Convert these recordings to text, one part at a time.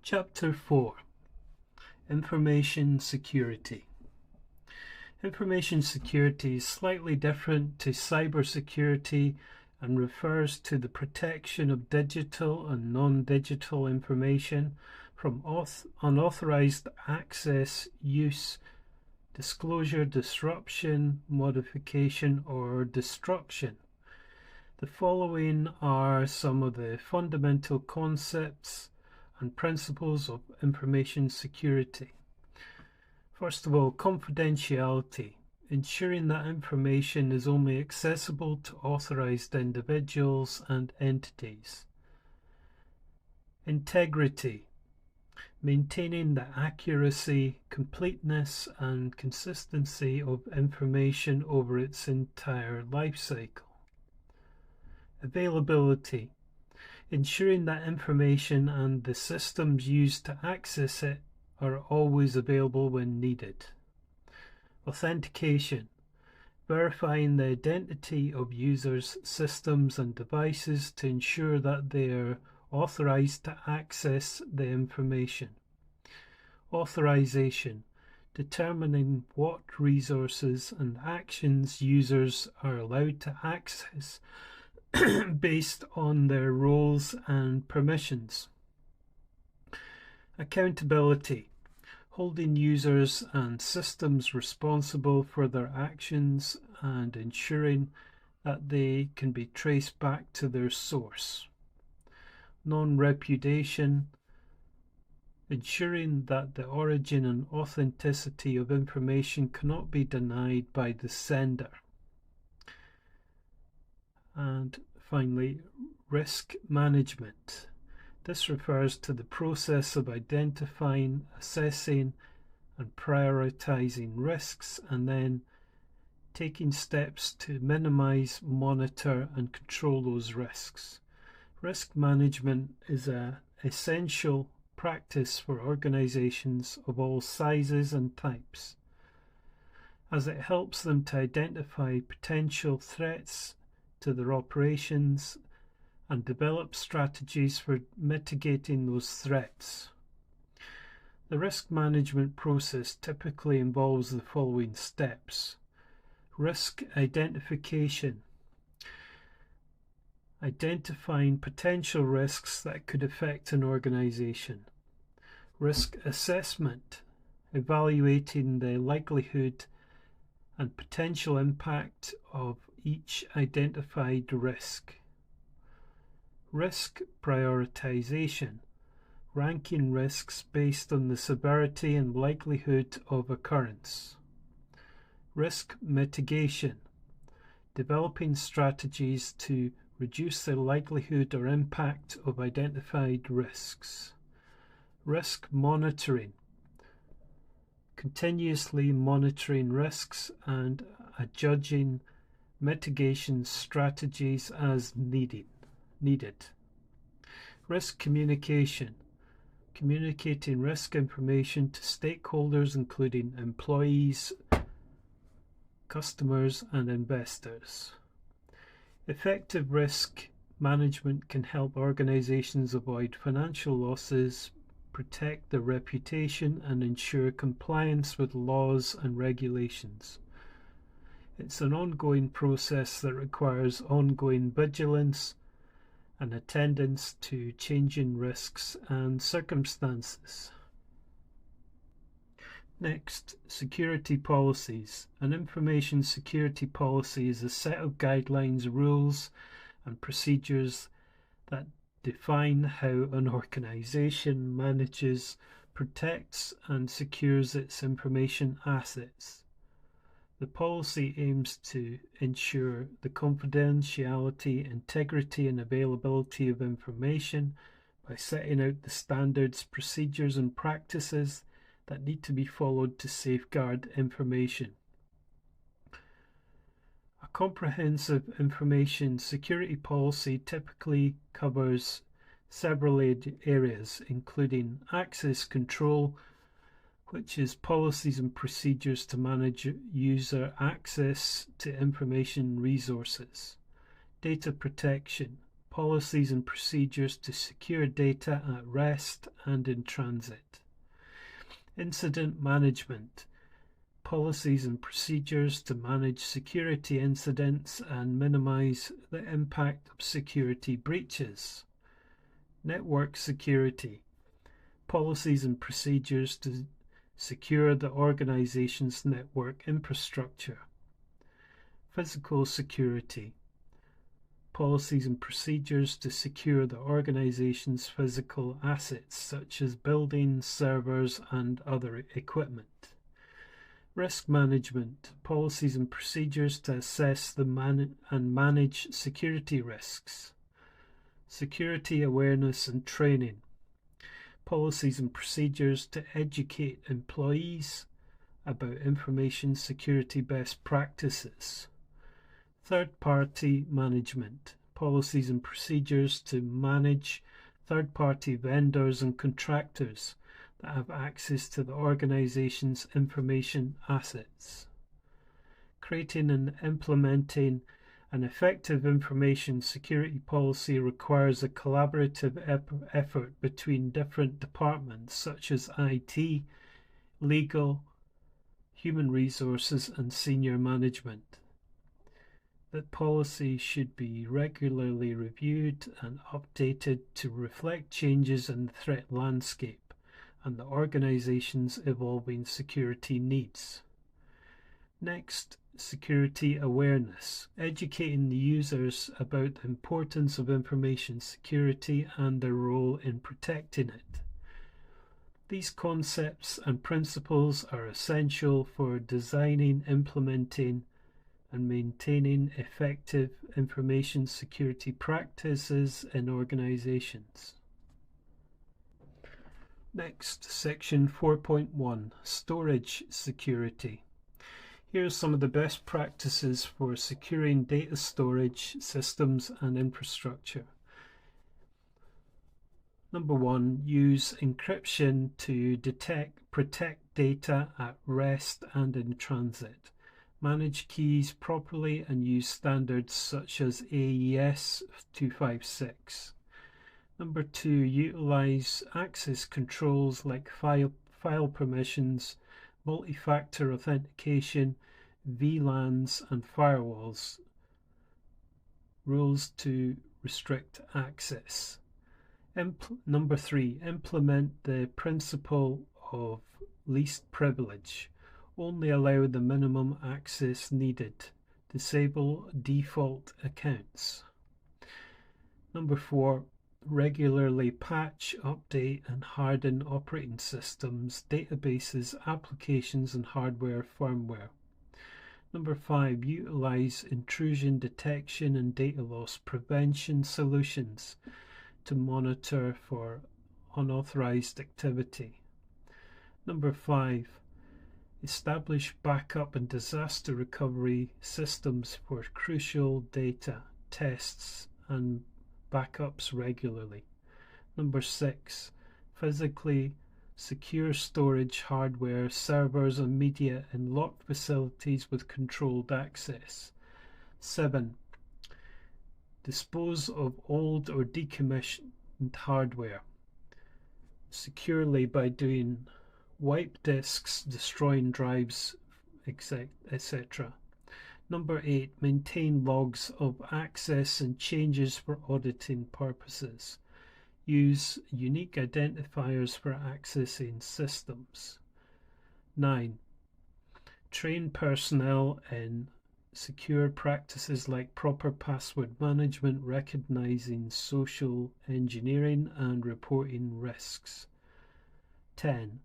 Chapter 4: Information Security. Information security is slightly different to cybersecurity and refers to the protection of digital and non-digital information from unauthorized access, use, disclosure, disruption, modification, or destruction. The following are some of the fundamental concepts and principles of information security. First of all, confidentiality, ensuring that information is only accessible to authorized individuals and entities. Integrity, maintaining the accuracy, completeness, and consistency of information over its entire life cycle. Availability, ensuring that information and the systems used to access it are always available when needed. Authentication, verifying the identity of users, systems, and devices to ensure that they are authorized to access the information. Authorization, determining what resources and actions users are allowed to access based on their roles and permissions. Accountability, holding users and systems responsible for their actions and ensuring that they can be traced back to their source. Non-repudiation, ensuring that the origin and authenticity of information cannot be denied by the sender. And finally, risk management. This refers to the process of identifying, assessing, and prioritizing risks and then taking steps to minimize, monitor, and control those risks. Risk management is an essential practice for organizations of all sizes and types, as it helps them to identify potential threats to their operations and develop strategies for mitigating those threats. The risk management process typically involves the following steps. Risk identification, identifying potential risks that could affect an organization. Risk assessment, evaluating the likelihood and potential impact of each identified risk. Risk prioritization, ranking risks based on the severity and likelihood of occurrence. Risk mitigation, developing strategies to reduce the likelihood or impact of identified risks. Risk monitoring, continuously monitoring risks and adjusting mitigation strategies as needed. Risk communication, communicating risk information to stakeholders including employees, customers, and investors. Effective risk management can help organizations avoid financial losses, protect their reputation, and ensure compliance with laws and regulations. It's an ongoing process that requires ongoing vigilance and attendance to changing risks and circumstances. Next, security policies. An information security policy is a set of guidelines, rules, and procedures that define how an organization manages, protects, and secures its information assets. The policy aims to ensure the confidentiality, integrity, and availability of information by setting out the standards, procedures, and practices that need to be followed to safeguard information. A comprehensive information security policy typically covers several areas, including access control, which is policies and procedures to manage user access to information resources. Data protection, policies and procedures to secure data at rest and in transit. Incident management, policies and procedures to manage security incidents and minimize the impact of security breaches. Network security, policies and procedures to secure the organization's network infrastructure. Physical security, policies and procedures to secure the organization's physical assets such as buildings, servers, and other equipment. Risk management, policies and procedures to assess and manage security risks. Security awareness and training, policies and procedures to educate employees about information security best practices. Third-party management, policies and procedures to manage third-party vendors and contractors that have access to the organization's information assets. Creating and implementing an effective information security policy requires a collaborative effort between different departments such as IT, legal, human resources, and senior management. That policy should be regularly reviewed and updated to reflect changes in the threat landscape and the organization's evolving security needs. Next, security awareness, educating the users about the importance of information security and their role in protecting it. These concepts and principles are essential for designing, implementing, and maintaining effective information security practices in organizations. Next, section 4.1, storage security. Here are some of the best practices for securing data storage systems and infrastructure. Number 1, use encryption to protect data at rest and in transit. Manage keys properly and use standards such as AES 256. Number 2, utilize access controls like file permissions, multi-factor authentication, VLANs, and firewalls. Rules to restrict access. Number 3, implement the principle of least privilege. Only allow the minimum access needed. Disable default accounts. Number 4, regularly patch, update, and harden operating systems, databases, applications, and hardware firmware. Number 5, utilize intrusion detection and data loss prevention solutions to monitor for unauthorized activity. Number 5, establish backup and disaster recovery systems for crucial data, tests, and backups regularly. Number 6, physically secure storage hardware, servers, and media in locked facilities with controlled access. 7, dispose of old or decommissioned hardware securely by doing wipe disks, destroying drives, etc. Number 8, maintain logs of access and changes for auditing purposes. Use unique identifiers for accessing systems. 9, train personnel in secure practices like proper password management, recognizing social engineering, and reporting risks. 10,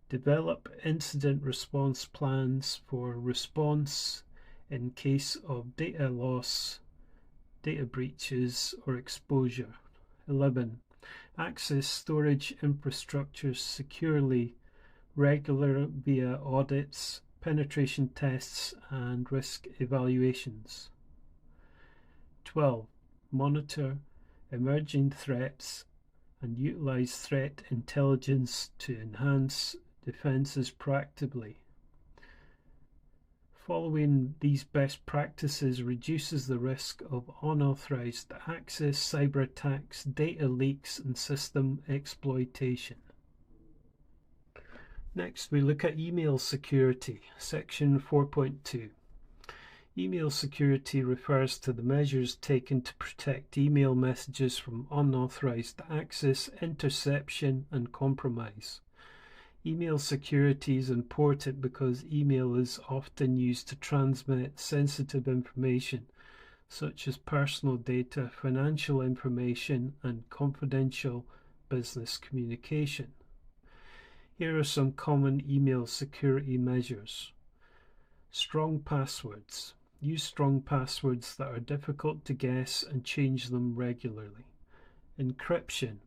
develop incident response plans for response in case of data loss, data breaches, or exposure. 11, access storage infrastructure securely, regular via audits, penetration tests, and risk evaluations. 12, monitor emerging threats and utilize threat intelligence to enhance defenses proactively. Following these best practices reduces the risk of unauthorized access, cyber attacks, data leaks, and system exploitation. Next, we look at email security, section 4.2. Email security refers to the measures taken to protect email messages from unauthorized access, interception, and compromise. Email security is important because email is often used to transmit sensitive information, such as personal data, financial information, and confidential business communication. Here are some common email security measures. Strong passwords. Use strong passwords that are difficult to guess and change them regularly. Encryption.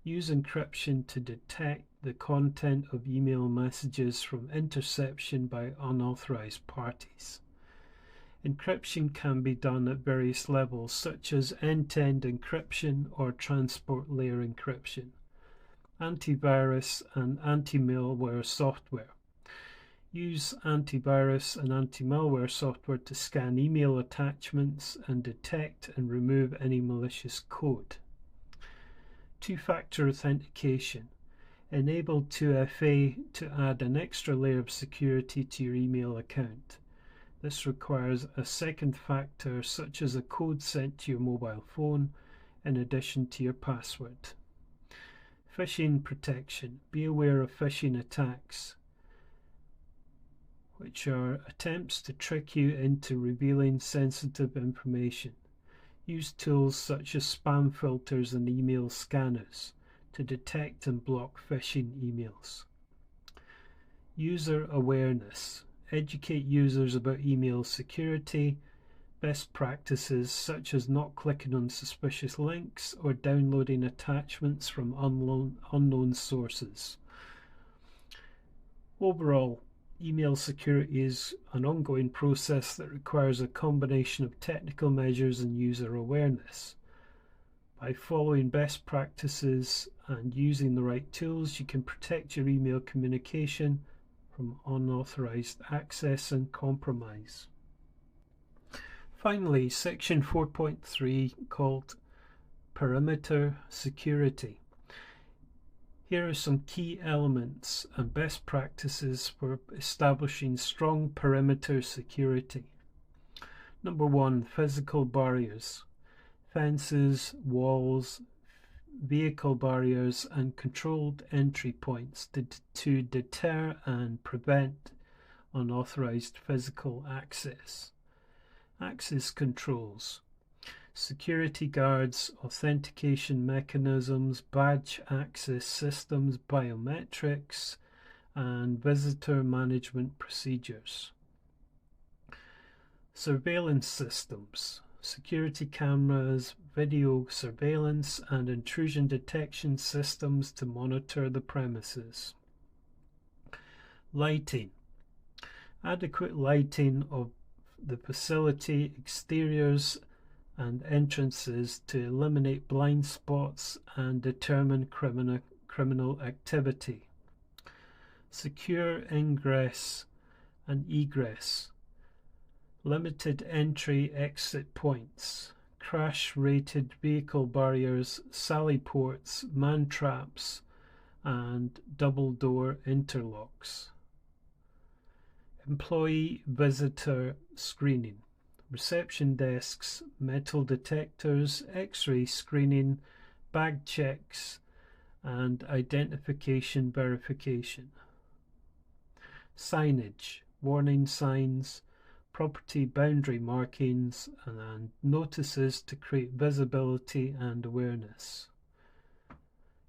Use encryption to detect the content of email messages from interception by unauthorized parties. Encryption can be done at various levels, such as end-to-end encryption or transport layer encryption. Antivirus and anti-malware software. Use antivirus and anti-malware software to scan email attachments and detect and remove any malicious code. Two-factor authentication. Enable 2FA to add an extra layer of security to your email account. This requires a second factor, such as a code sent to your mobile phone, in addition to your password. Phishing protection. Be aware of phishing attacks, which are attempts to trick you into revealing sensitive information. Use tools such as spam filters and email scanners to detect and block phishing emails. User awareness. Educate users about email security, best practices such as not clicking on suspicious links or downloading attachments from unknown sources. Overall, email security is an ongoing process that requires a combination of technical measures and user awareness. By following best practices and using the right tools, you can protect your email communication from unauthorized access and compromise. Finally, section 4.3, called perimeter security. Here are some key elements and best practices for establishing strong perimeter security. Number 1, physical barriers. Fences, walls, vehicle barriers, and controlled entry points to deter and prevent unauthorized physical access. Access controls. Security guards, authentication mechanisms, badge access systems, biometrics, and visitor management procedures. Surveillance systems. Security cameras, video surveillance, and intrusion detection systems to monitor the premises. Lighting. Adequate lighting of the facility, exteriors, and entrances to eliminate blind spots and determine criminal activity. Secure ingress and egress. Limited entry-exit points, crash-rated vehicle barriers, sally ports, man traps, and double-door interlocks. Employee visitor screening, reception desks, metal detectors, x-ray screening, bag checks, and identification verification. Signage, warning signs, property boundary markings, and notices to create visibility and awareness.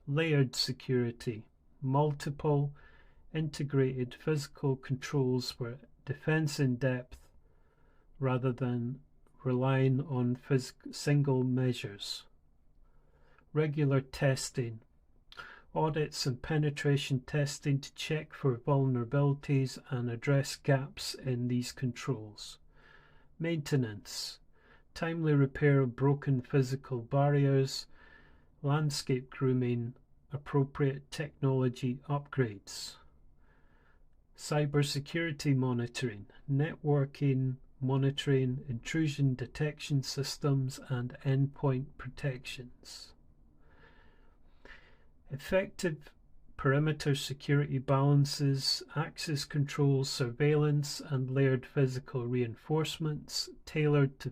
Layered security, multiple integrated physical controls for defense in depth rather than relying on single measures. Regular testing, audits and penetration testing to check for vulnerabilities and address gaps in these controls. Maintenance, timely repair of broken physical barriers, landscape grooming, appropriate technology upgrades. Cybersecurity monitoring, networking monitoring, intrusion detection systems, and endpoint protections. Effective perimeter security balances, access controls, surveillance, and layered physical reinforcements tailored to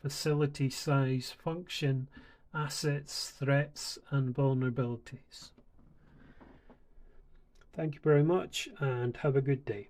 facility size, function, assets, threats, and vulnerabilities. Thank you very much and have a good day.